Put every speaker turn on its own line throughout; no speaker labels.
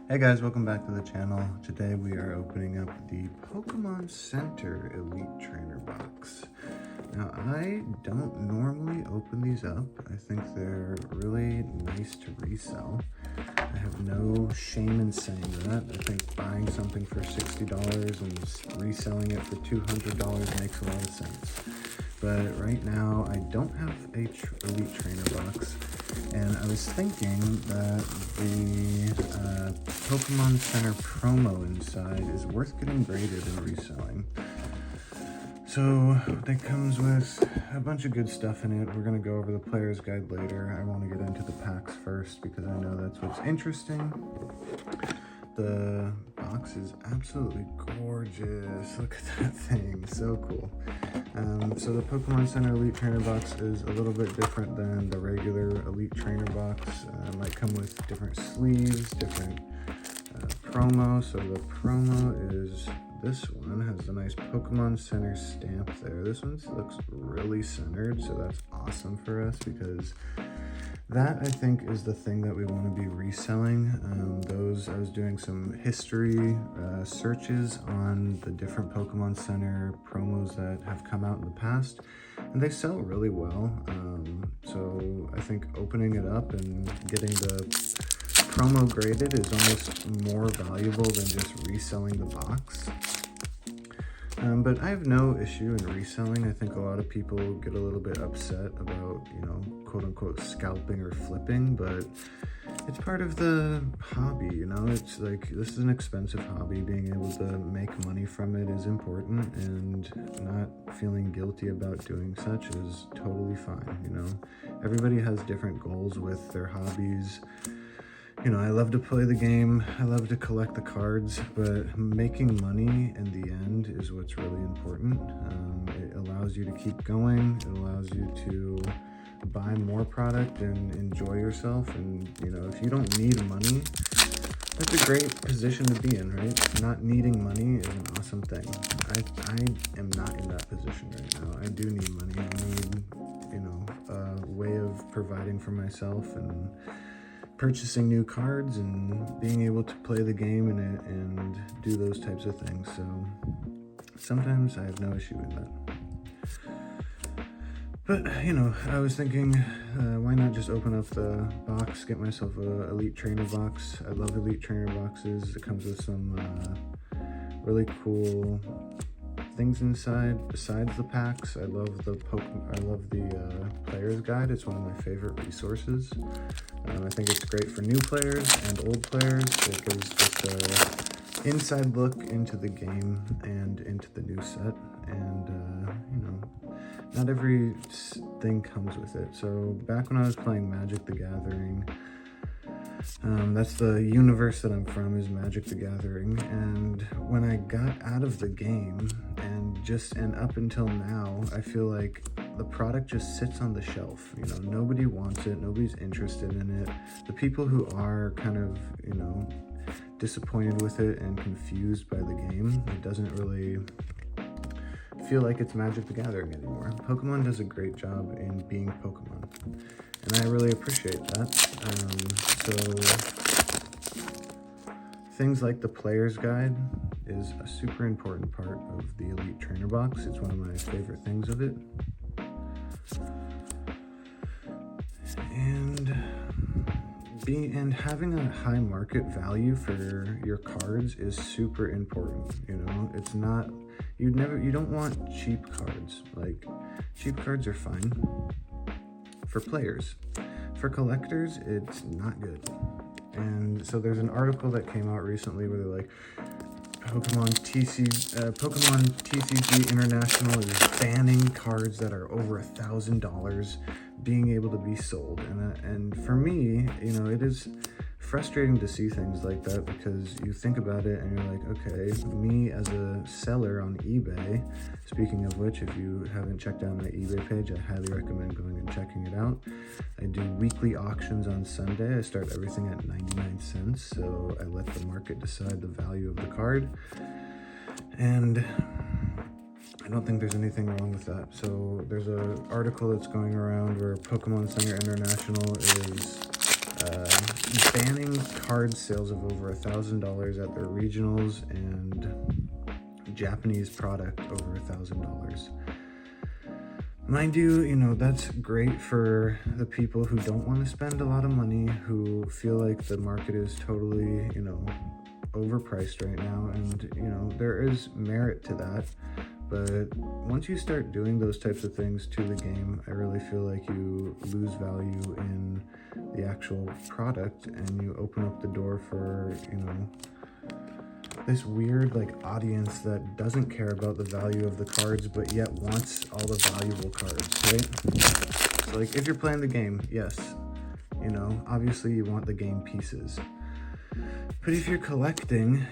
Hey guys, welcome back to the channel. Today we are opening up the Pokemon Center Elite Trainer box. Now, I don't normally open these up. I think they're really nice to resell. I have no shame in saying that. I think buying something for $60 and reselling it for $200 makes a lot of sense. But right now, I don't have a Elite Trainer box, and I was thinking that the Pokemon Center promo inside is worth getting graded and reselling. So that comes with a bunch of good stuff in it. We're going to go over the player's guide later. I want to get into the packs first because I know that's what's interesting. The box is absolutely gorgeous. Look at that thing, so cool. So the Pokemon Center Elite Trainer box is a little bit different than the regular Elite Trainer box. It might come with different sleeves, different promo. So the promo is this one, has a nice Pokemon Center stamp there. This one looks really centered, so that's awesome for us because that, I think, is the thing that we want to be reselling. I was doing some history searches on the different Pokemon Center promos that have come out in the past, and they sell really well. So I think opening it up and getting the promo graded is almost more valuable than just reselling the box. But I have no issue in reselling. I think a lot of people get a little bit upset about, quote unquote, scalping or flipping, but it's part of the hobby, It's like, this is an expensive hobby. Being able to make money from it is important, and not feeling guilty about doing such is totally fine, Everybody has different goals with their hobbies. I love to play the game, I love to collect the cards, but making money in the end is what's really important. It allows you to keep going, it allows you to buy more product and enjoy yourself, and if you don't need money, that's a great position to be in, right? Not needing money is an awesome thing. I am not in that position right now. I do need money. I need, a way of providing for myself and purchasing new cards and being able to play the game and do those types of things. So sometimes I have no issue with that. But, I was thinking, why not just open up the box, get myself a Elite Trainer box. I love Elite Trainer boxes. It comes with some really cool things inside besides the packs. I love the player's guide. It's one of my favorite resources. I think it's great for new players and old players. It gives just a inside look into the game and into the new set, and not every thing comes with it. So back when I was playing Magic the Gathering, that's the universe that I'm from, is Magic the Gathering, and when I got out of the game and up until now, I feel like the product just sits on the shelf. Nobody wants it, nobody's interested in it. The people who are kind of, disappointed with it and confused by the game, it doesn't really feel like it's Magic the Gathering anymore. Pokemon does a great job in being Pokemon, and I really appreciate that. So things like the player's guide is a super important part of the Elite Trainer box. It's one of my favorite things of it. And having a high market value for your cards is super important. It's not, you don't want cheap cards. Like, cheap cards are fine for players. For collectors, it's not good. And so there's an article that came out recently where they're like, Pokemon TCG International is banning cards that are over $1,000 being able to be sold. And for me, it is frustrating to see things like that, because you think about it and you're like, okay, me as a seller on eBay, speaking of which, if you haven't checked out my eBay page, I highly recommend going and checking it out. I do weekly auctions on Sunday. I start everything at 99 cents, so I let the market decide the value of the card, and I don't think there's anything wrong with that. So there's an article that's going around where Pokemon Center International is banning card sales of over $1,000 at their regionals and Japanese product over $1,000. Mind you, you know, that's great for the people who don't want to spend a lot of money, who feel like the market is totally, you know, overpriced right now, and, you know, there is merit to that. But once you start doing those types of things to the game, I really feel like you lose value in the actual product, and you open up the door for, you know, this weird like audience that doesn't care about the value of the cards but yet wants all the valuable cards, right? So like if you're playing the game, yes, you know, obviously you want the game pieces. But if you're collecting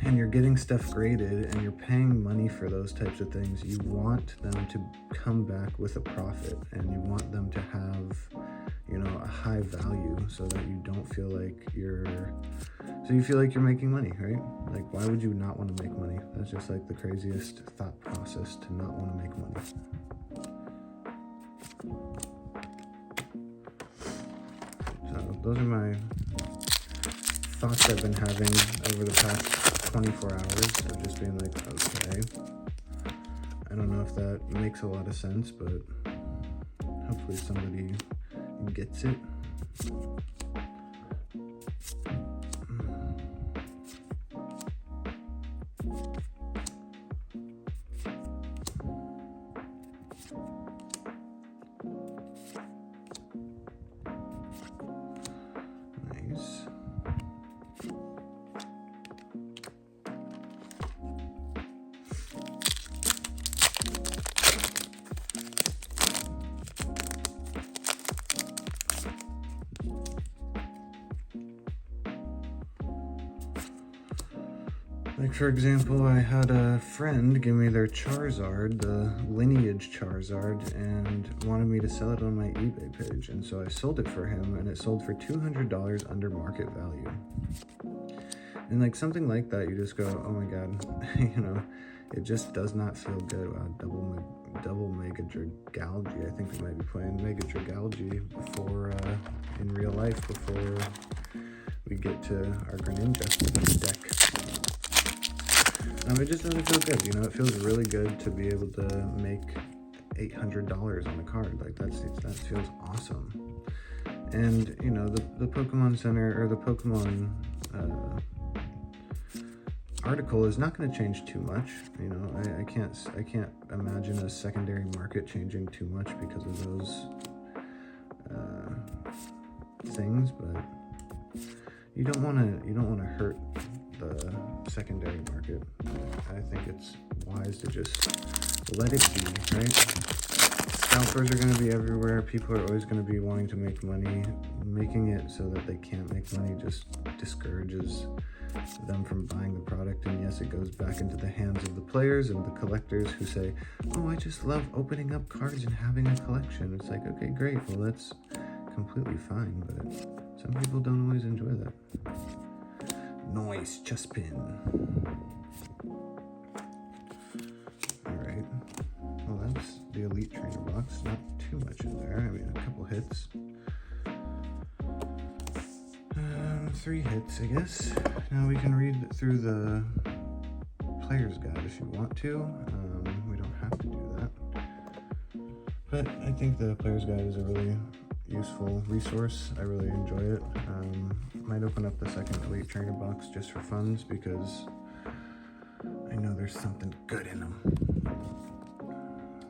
and you're getting stuff graded and you're paying money for those types of things, you want them to come back with a profit, and you want them to have, you know, a high value so that you don't feel like you feel like you're making money, right? Like, why would you not want to make money? That's just like the craziest thought process, to not want to make money. So those are my thoughts I've been having over the past 24 hours of just being like, okay, I don't know if that makes a lot of sense, but hopefully somebody gets it. Nice. Like, for example, I had a friend give me their Charizard, the lineage Charizard, and wanted me to sell it on my eBay page. And so I sold it for him, and it sold for $200 under market value. And like something like that, you just go, oh my God, you know, it just does not feel good. Wow, double Mega Dragalge. I think we might be playing Mega Dragalge before, in real life, before we get to our Greninja deck. It just doesn't feel good, you know. It feels really good to be able to make $800 on a card. Like that feels awesome. And you know, the Pokemon Center, or the Pokemon article, is not going to change too much. You know, I can't imagine a secondary market changing too much because of those things. But you don't want to hurt the secondary market. I think it's wise to just let it be, right? Scalpers are going to be everywhere. People are always going to be wanting to make money. Making it so that they can't make money just discourages them from buying the product. And yes, it goes back into the hands of the players and the collectors who say, oh, I just love opening up cards and having a collection. It's like, okay, great. Well, that's completely fine, but some people don't always enjoy that. Nice, just pin. Alright. Well, that's the Elite Trainer box. Not too much in there. I mean, a couple hits. 3 hits, I guess. Now we can read through the player's guide if you want to. We don't have to do that. But I think the player's guide is a really useful resource. I really enjoy it. Might open up the second Elite Trainer box just for funds, because I know there's something good in them.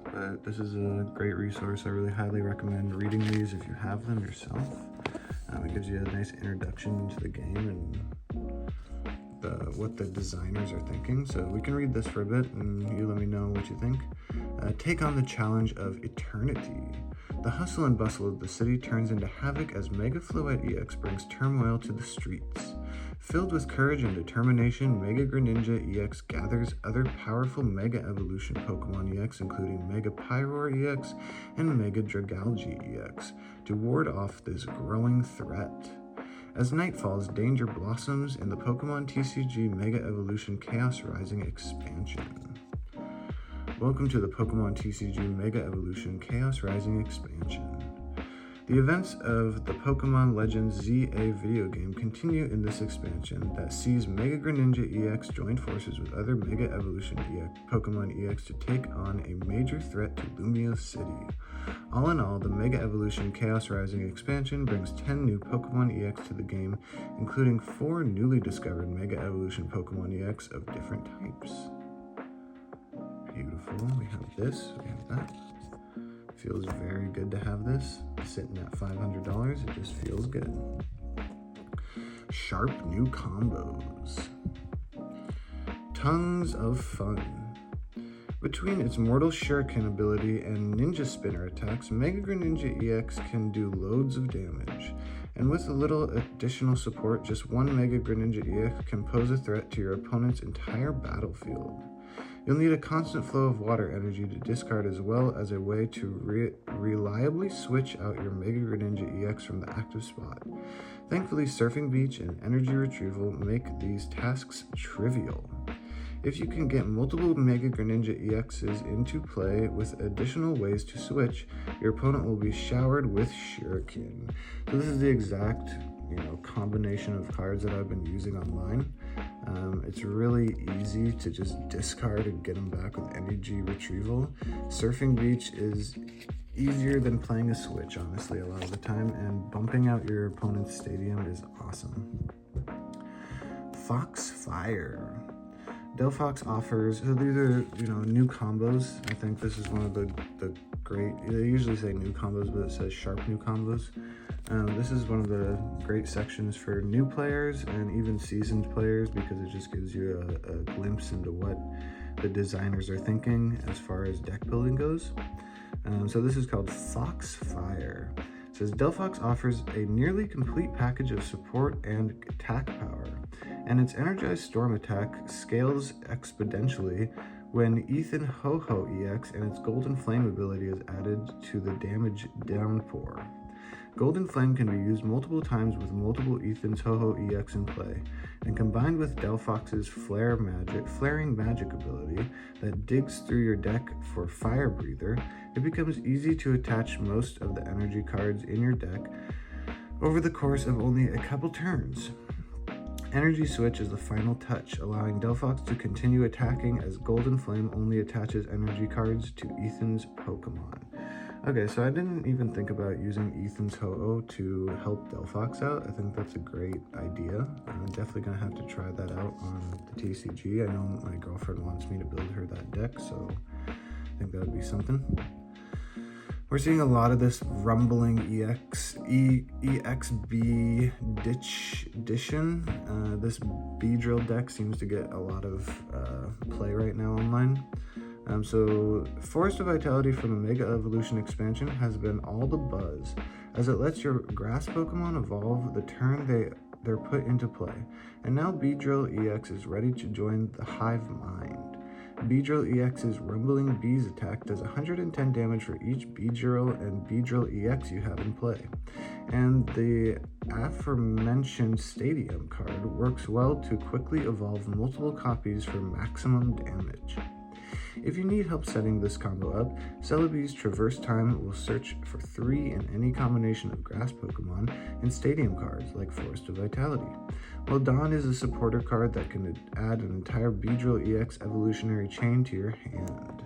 But this is a great resource. I really highly recommend reading these if you have them yourself. It gives you a nice introduction into the game and what the designers are thinking. So we can read this for a bit and you let me know what you think. Take on the challenge of eternity. The hustle and bustle of the city turns into havoc as Mega Floette EX brings turmoil to the streets. Filled with courage and determination, Mega Greninja EX gathers other powerful Mega Evolution Pokemon EX, including Mega Pyroar EX and Mega Dragalge EX, to ward off this growing threat. As night falls, danger blossoms in the Pokemon TCG Mega Evolution Chaos Rising expansion. Welcome to the Pokemon TCG Mega Evolution Chaos Rising expansion. The events of the Pokemon Legends ZA video game continue in this expansion that sees Mega Greninja EX join forces with other Mega Evolution Pokemon EX to take on a major threat to Lumio City. All in all, the Mega Evolution Chaos Rising expansion brings 10 new Pokemon EX to the game, including 4 newly discovered Mega Evolution Pokemon EX of different types. Beautiful. We have this, we have that. Feels very good to have this. Sitting at $500, it just feels good. Sharp new combos. Tons of fun. Between its Mortal Shuriken ability and Ninja Spinner attacks, Mega Greninja EX can do loads of damage. And with a little additional support, just one Mega Greninja EX can pose a threat to your opponent's entire battlefield. You'll need a constant flow of water energy to discard, as well as a way to reliably switch out your Mega Greninja EX from the active spot. Thankfully, Surfing Beach and Energy Retrieval make these tasks trivial. If you can get multiple Mega Greninja EXs into play with additional ways to switch, your opponent will be showered with Shuriken. So this is the exact combination of cards that I've been using online. It's really easy to just discard and get them back with Energy Retrieval. Surfing Beach is easier than playing a Switch, honestly, a lot of the time, and bumping out your opponent's stadium is awesome. Foxfire. Delphox offers, so these are, new combos. I think this is one of the great, they usually say new combos, but it says sharp new combos. This is one of the great sections for new players and even seasoned players, because it just gives you a glimpse into what the designers are thinking as far as deck building goes. So this is called Foxfire. It says Delphox offers a nearly complete package of support and attack power, and its Energized Storm attack scales exponentially when Ethan Ho-Ho EX and its Golden Flame ability is added to the damage downpour. Golden Flame can be used multiple times with multiple Ethan's Ho-Ho EX in play, and combined with Delphox's Flaring Magic ability that digs through your deck for Fire Breather, it becomes easy to attach most of the energy cards in your deck over the course of only a couple turns. Energy Switch is the final touch, allowing Delphox to continue attacking as Golden Flame only attaches energy cards to Ethan's Pokemon. Okay, so I didn't even think about using Ethan's Ho-Oh to help Delphox out. I think that's a great idea. I'm definitely going to have to try that out on the TCG. I know my girlfriend wants me to build her that deck, so I think that would be something. We're seeing a lot of this rumbling EXB Ditch-dition. This Beedrill deck seems to get a lot of play right now online. So Forest of Vitality from the Mega Evolution expansion has been all the buzz, as it lets your grass Pokemon evolve the turn they're put into play. And now Beedrill EX is ready to join the hive mind. Beedrill EX's Rumbling Bees attack does 110 damage for each Beedrill and Beedrill EX you have in play. And the aforementioned Stadium card works well to quickly evolve multiple copies for maximum damage. If you need help setting this combo up, Celebi's Traverse Time will search for 3 in any combination of grass Pokemon and Stadium cards like Forest of Vitality, while Dawn is a supporter card that can add an entire Beedrill EX evolutionary chain to your hand.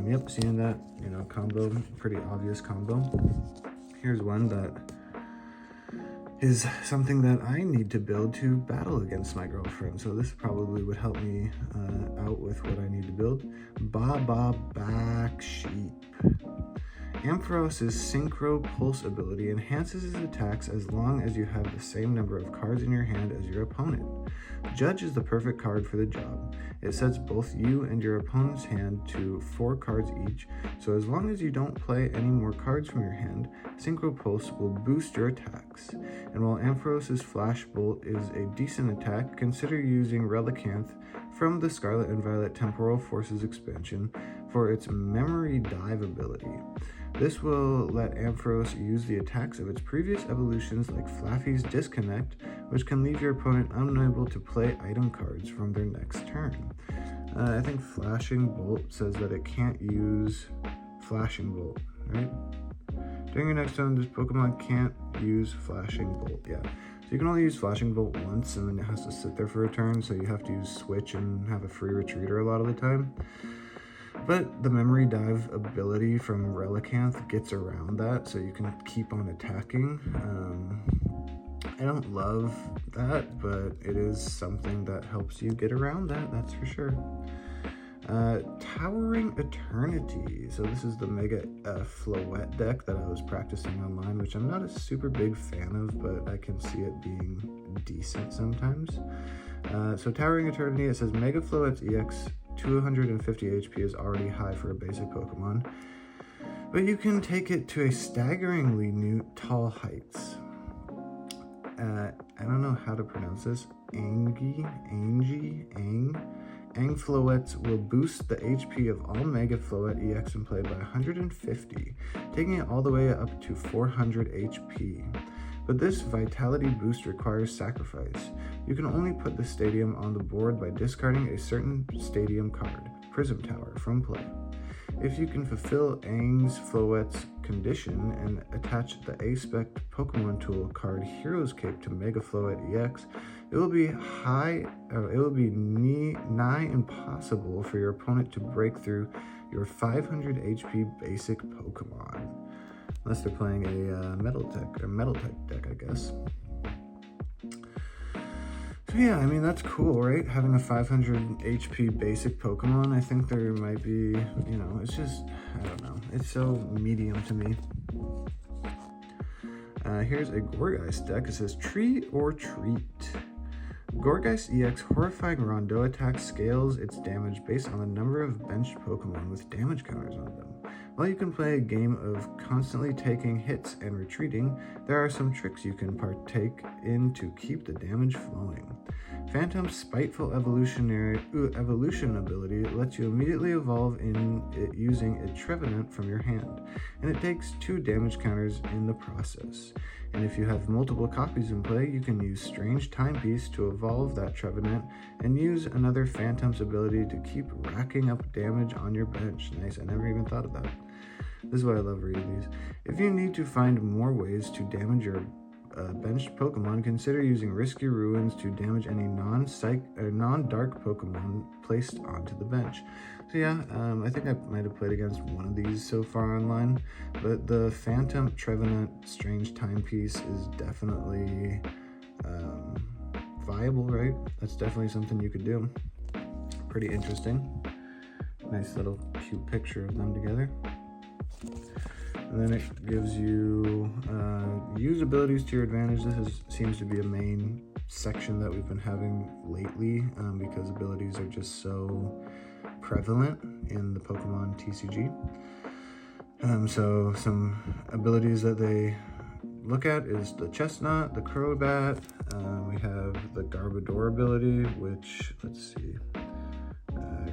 Yep, seeing that, combo, pretty obvious combo. Here's one that is something that I need to build to battle against my girlfriend. So this probably would help me out with what I need to build. Baba Back Sheep. Ampharos's Synchro Pulse ability enhances his attacks as long as you have the same number of cards in your hand as your opponent. Judge is the perfect card for the job. It sets both you and your opponent's hand to 4 cards each, so as long as you don't play any more cards from your hand, Synchro Pulse will boost your attacks. And while Ampharos's Flash Bolt is a decent attack, consider using Relicanth from the Scarlet and Violet Temporal Forces expansion for its Memory Dive ability. This will let Ampharos use the attacks of its previous evolutions like Flaffy's Disconnect, which can leave your opponent unable to play item cards from their next turn. I think Flashing Bolt says that it can't use Flashing Bolt, right? During your next turn, this Pokemon can't use Flashing Bolt. Yeah, so you can only use Flashing Bolt once, and then it has to sit there for a turn, so you have to use Switch and have a free retreater a lot of the time. But the Memory Dive ability from Relicanth gets around that, so you can keep on attacking. I don't love that, but it is something that helps you get around that, that's for sure. Towering Eternity. So this is the Mega Floette deck that I was practicing online, which I'm not a super big fan of, but I can see it being decent sometimes. So Towering Eternity, it says Mega Floette's EX 250 HP is already high for a basic Pokemon, but you can take it to a staggeringly new tall heights. I don't know how to pronounce this. Ang Floettes will boost the HP of all Mega Floette EX in play by 150, taking it all the way up to 400 HP. But this vitality boost requires sacrifice. You can only put the stadium on the board by discarding a certain stadium card, Prism Tower, from play. If you can fulfill Ang Floette's condition and attach the A-Spec Pokemon Tool card Hero's Cape to Mega Floette EX, it will be nigh impossible for your opponent to break through your 500 HP basic Pokemon. Unless they're playing a metal type deck, I guess. So yeah, I mean, that's cool, right? Having a 500 HP basic Pokemon, I think there might be, you know, it's just, I don't know. It's so medium to me. Here's a Gourgeist deck. It says Tree or Treat. Gourgeist EX Horrifying Rondeau attack scales its damage based on the number of benched Pokemon with damage counters on them. While you can play a game of constantly taking hits and retreating, there are some tricks you can partake in to keep the damage flowing. Phantom's Spiteful Evolution ability lets you immediately evolve in it using a Trevenant from your hand, and it takes 2 damage counters in the process. And if you have multiple copies in play, you can use Strange Timepiece to evolve that Trevenant and use another Phantom's ability to keep racking up damage on your bench. Nice, I never even thought of that. This is why I love reading these. If you need to find more ways to damage your benched Pokemon, consider using Risky Ruins to damage any non-dark Pokemon placed onto the bench. So yeah, I think I might have played against one of these so far online, but the Phantom Trevenant Strange Timepiece is definitely viable, right? That's definitely something you could do. Pretty interesting. Nice little cute picture of them together. And then it gives you use abilities to your advantage. This seems to be a main section that we've been having lately because abilities are just so prevalent in the Pokemon TCG. So some abilities that they look at is the Chestnut, the Crobat. We have the Garbodor ability, which, let's see,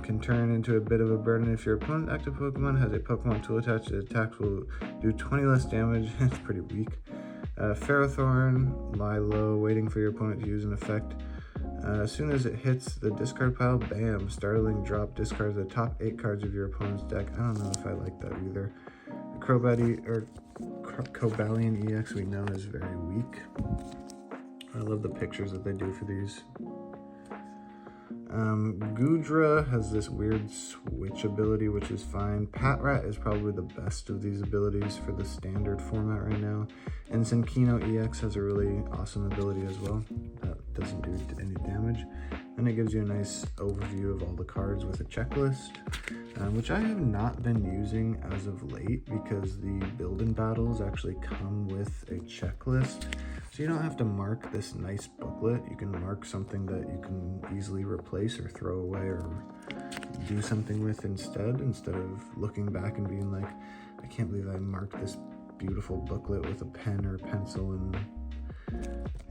can turn into a bit of a burden if your opponent's active Pokemon has a Pokemon tool attached. The attack will do 20 less damage. It's pretty weak. Ferrothorn, lie low, waiting for your opponent to use an effect. As soon as it hits the discard pile, bam, startling drop discards the top 8 cards of your opponent's deck. I don't know if I like that either. Cobalion EX we know is very weak. I love the pictures that they do for these. Goodra has this weird switch ability, which is fine. Patrat is probably the best of these abilities for the standard format right now. And Senkino EX has a really awesome ability as well that doesn't do any damage. And it gives you a nice overview of all the cards with a checklist, which I have not been using as of late because the build-in battles actually come with a checklist. So you don't have to mark this nice booklet. You can mark something that you can easily replace or throw away or do something with instead of looking back and being like, I can't believe I marked this beautiful booklet with a pen or a pencil, and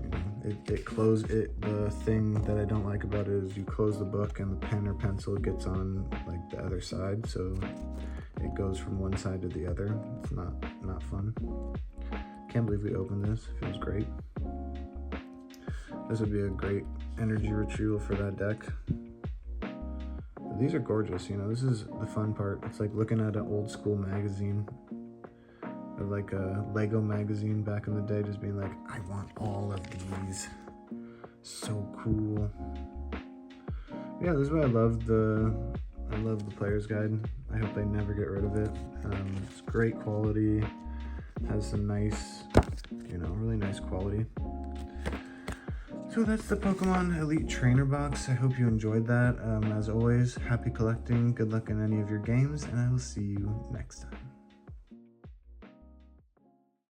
you know, the thing that I don't like about it is you close the book and the pen or pencil gets on like the other side, so it goes from one side to the other. It's not fun. Can't believe we opened this. Feels great. This would be a great energy retrieval for that deck. But these are gorgeous, you know, this is the fun part. It's like looking at an old school magazine. of like a Lego magazine back in the day, just being like, I want all of these. So cool. Yeah, this is why I love the player's guide. I hope they never get rid of it. It's great quality, has some nice, really nice quality. So that's the Pokemon Elite Trainer Box. I hope you enjoyed that. As always, happy collecting, good luck in any of your games, and I will see you next time.